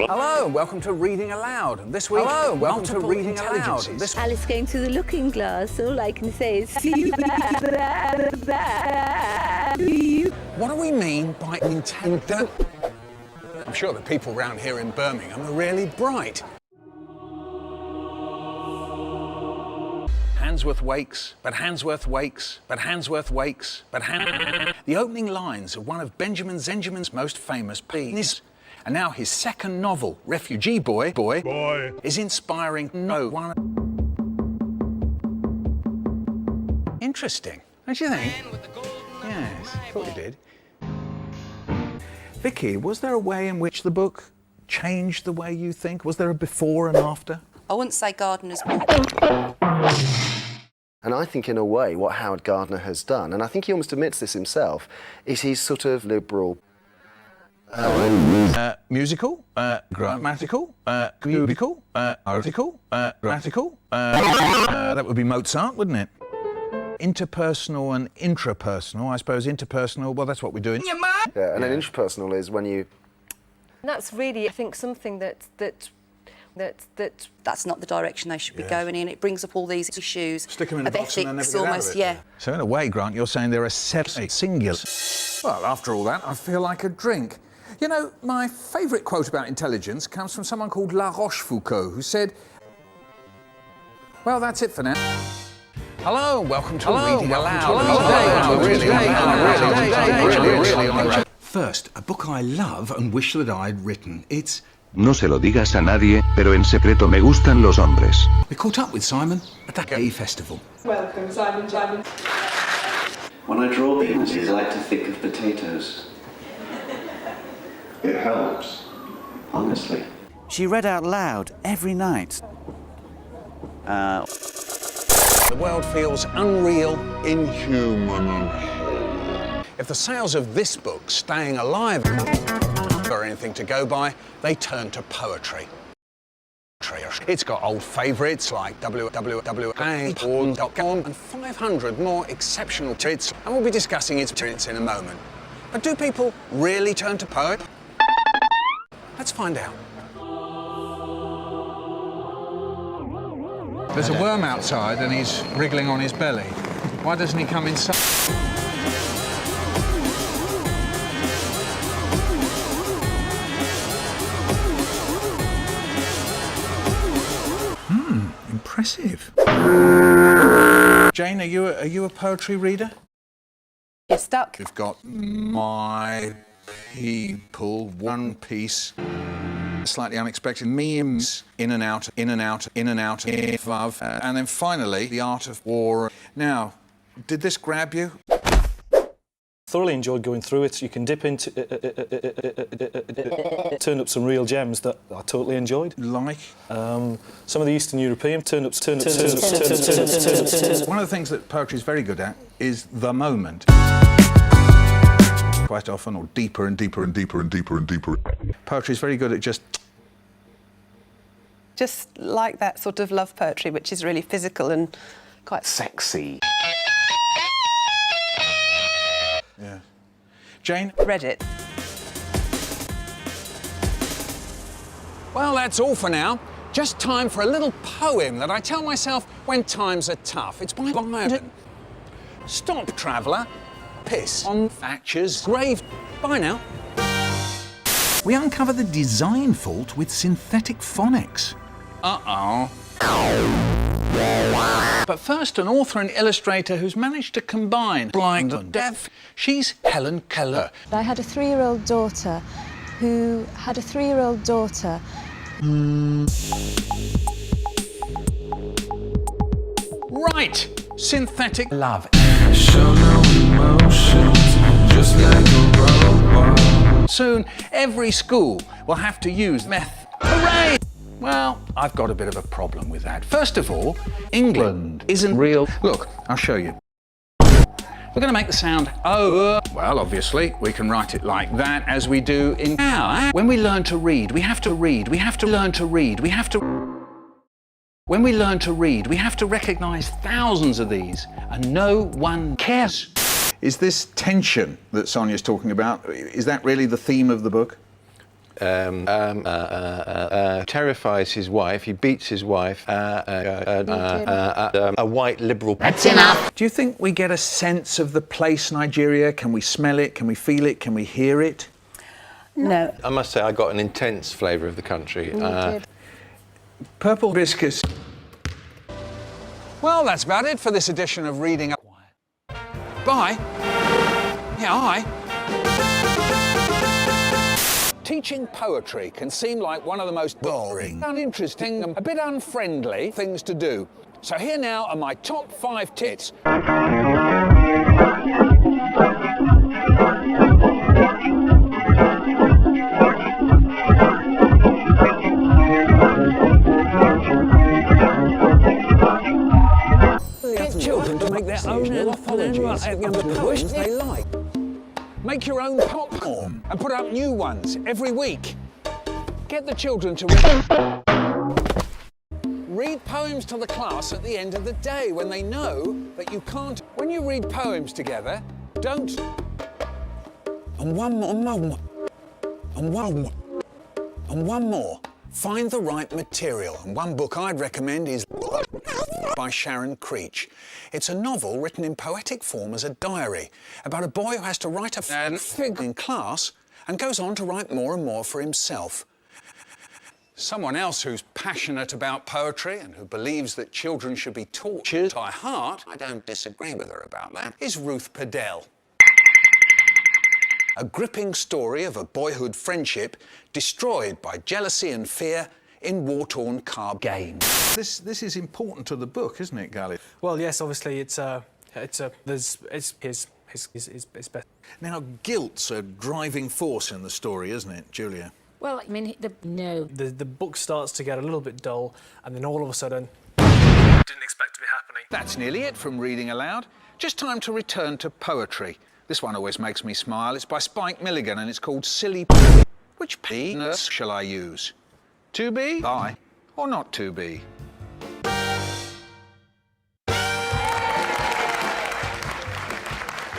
Hello, welcome to Reading Aloud. And this week, welcome to Reading Aloud. Alice going to the looking glass, all I can say is... What do we mean by intelligent? I'm sure the people around here in Birmingham are really bright. Handsworth wakes, but Handsworth wakes, but Handsworth wakes, but The opening lines of one of Benjamin Zenjamin's most famous pieces. And now his second novel, Refugee Boy, is inspiring no one. Interesting, don't you think? Yes, I thought you did. Vicky, was there a way in which the book changed the way you think? Was there a before and after? I wouldn't say Gardner's. And I think, in a way, what Howard Gardner has done, and I think he almost admits this himself, is he's sort of liberal. Musical, grammatical, cubical, article, grammatical. That would be Mozart, wouldn't it? Interpersonal and intrapersonal. I suppose interpersonal, well, that's what we're doing. Yeah, and then intrapersonal is when you... And that's really, I think, something that's not the direction they should be going in. It brings up all these issues. Stick them in a box and ethics, then never get almost, out of it. yeah. So in a way, Grant, you're saying there are seven singulars. Well, after all that, I feel like a drink. You know, my favourite quote about intelligence comes from someone called La Rochefoucauld, who said, well, that's it for now. Hello, welcome to Reading Aloud. First, a book I love and wish that I'd written. It's... No se lo digas a nadie, pero en secreto me gustan los hombres. We caught up with Simon at that gay festival. Welcome, Simon. When I draw beans, I like to think of potatoes. It helps, honestly. She read out loud every night. The world feels unreal, inhuman. If the sales of this book, Staying Alive, are anything to go by, they turn to poetry. It's got old favourites like www.porn.com and 500 more exceptional tweets, and we'll be discussing its tweets in a moment. But do people really turn to poet? Let's find out. There's a worm outside and he's wriggling on his belly. Why doesn't he come inside? Impressive. Jane, are you a poetry reader? you're stuck. We've got My People, One Piece, slightly unexpected memes, in and out, above, and then finally, The Art of War. Now, did this grab you? Thoroughly enjoyed going through it. You can dip into turn up some real gems that I totally enjoyed. Like? Some of the Eastern European turn up. One of the things that poetry is very good at is the moment. Quite often, or deeper and deeper and deeper and deeper and deeper. Poetry is very good at just like that sort of love poetry, which is really physical and quite sexy. Yeah. Jane? Read it. Well, that's all for now. Just time for a little poem that I tell myself when times are tough. It's by Byron. Stop, traveller. Piss on Thatcher's grave. Bye now. We uncover the design fault with synthetic phonics. Uh-oh. But first, an author and illustrator who's managed to combine blind and deaf. She's Helen Keller. I had a 3-year-old daughter who had a 3-year-old daughter. Right, synthetic love. Show no emotions, just like a robot. Soon, every school will have to use meth. Hooray! Well, I've got a bit of a problem with that. First of all, England isn't real. Look, I'll show you. We're going to make the sound O. Well, obviously, we can write it like that, as we do in now. When we learn to read, we have to read. We have to learn to read. We have to... When we learn to read, we have to recognise thousands of these, and no one cares. Is this tension that Sonia's talking about, is that really the theme of the book? terrifies his wife, he beats his wife, a white liberal... That's enough! Do you think we get a sense of the place Nigeria? Can we smell it? Can we feel it? Can we hear it? No. I must say I got an intense flavour of the country. Purple hibiscus. Well, that's about it for this edition of Reading. Bye. Yeah, aye. Teaching poetry can seem like one of the most boring, uninteresting, and a bit unfriendly things to do. So here now are my top 5 tips. Get children to make their own anthologies of the poems they like. Make your own popcorn and put up new ones every week. Get the children to read poems to the class at the end of the day when they know that you can't. When you read poems together, don't. And one more. Find the right material. And one book I'd recommend is by Sharon Creech. It's a novel written in poetic form as a diary about a boy who has to write a figure in class and goes on to write more and more for himself. Someone else who's passionate about poetry and who believes that children should be tortured by heart, I don't disagree with her about that, is Ruth Padell. A gripping story of a boyhood friendship destroyed by jealousy and fear in war-torn card games. This is important to the book, isn't it, Gally? Well, yes, obviously it's his best. Now, guilt's a driving force in the story, isn't it, Julia? Well, I mean, The book starts to get a little bit dull, and then all of a sudden, didn't expect to be happening. That's nearly it from Reading Aloud. Just time to return to poetry. This one always makes me smile. It's by Spike Milligan and it's called Silly P. Which P shall I use? To be? Bye. Or not to be?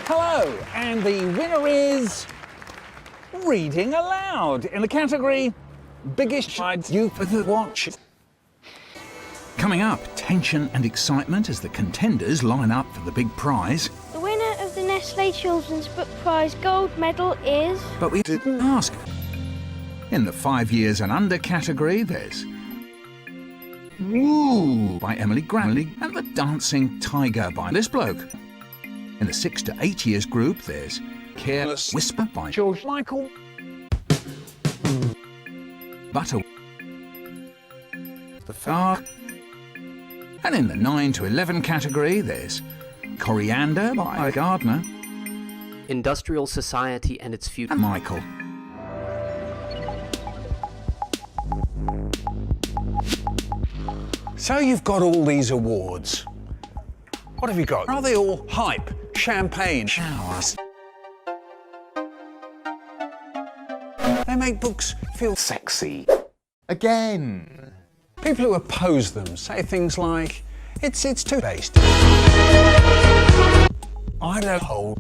Hello, and the winner is Reading Aloud in the category Biggest Shite You've Watched. Coming up, tension and excitement as the contenders line up for the big prize. The winner of the Nestle Children's Book Prize gold medal is... But we didn't ask. In the 5 years and under category, there's Woo by Emily Granley and The Dancing Tiger by this bloke. In the 6 to 8 years group, there's Careless Whisper by George Michael. Butter. The Far. And in the 9 to 11 category, there's Coriander by Gardner. Industrial Society and Its Future. Michael. So you've got all these awards. What have you got? Are they all hype, champagne, showers? They make books feel sexy. Again. People who oppose them say things like, it's too-based. I don't know.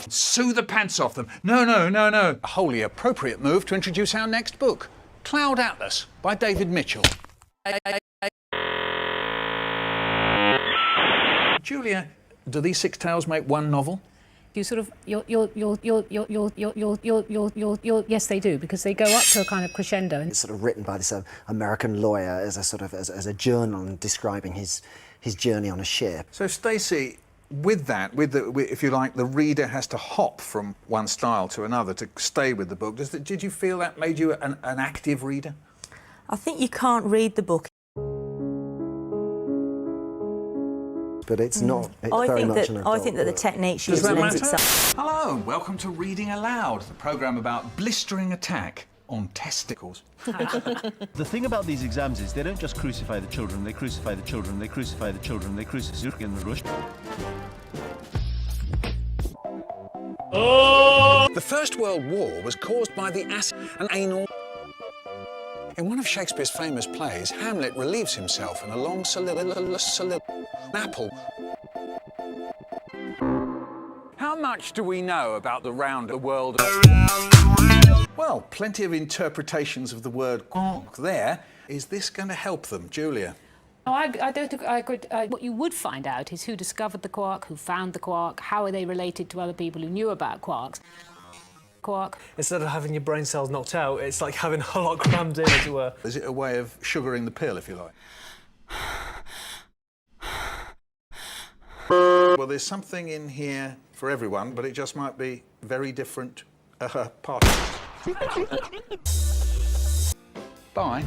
Sue the pants off them. No. A wholly appropriate move to introduce our next book, Cloud Atlas by David Mitchell. Julia, do these 6 tales make one novel? You sort of, yes, they do, because they go up to a kind of crescendo. It's sort of written by this American lawyer as a sort of as a journal and describing his journey on a ship. So, Stacey, with that, if you like, the reader has to hop from one style to another to stay with the book. Did you feel that made you an active reader? I think you can't read the book. But it's not. It's very much an adult I think that the technique she Does that lends matter? itself. Hello, and welcome to Reading Aloud, the programme about blistering attack on testicles. The thing about these exams is they don't just crucify the children, they crucify the children, they crucify the children, they crucify in the rush. The First World War was caused by the acid and anal. In one of Shakespeare's famous plays, Hamlet relieves himself in a long apple. How much do we know about the round world? Well, plenty of interpretations of the word quark there. Is this going to help them, Julia? No, I don't think I could. What you would find out is who discovered the quark, who found the quark, how are they related to other people who knew about quarks. Quark. Instead of having your brain cells knocked out, it's like having a lot crammed in, as it were. Is it a way of sugaring the pill, if you like? Well, there's something in here for everyone, but it just might be very different parts. Bye.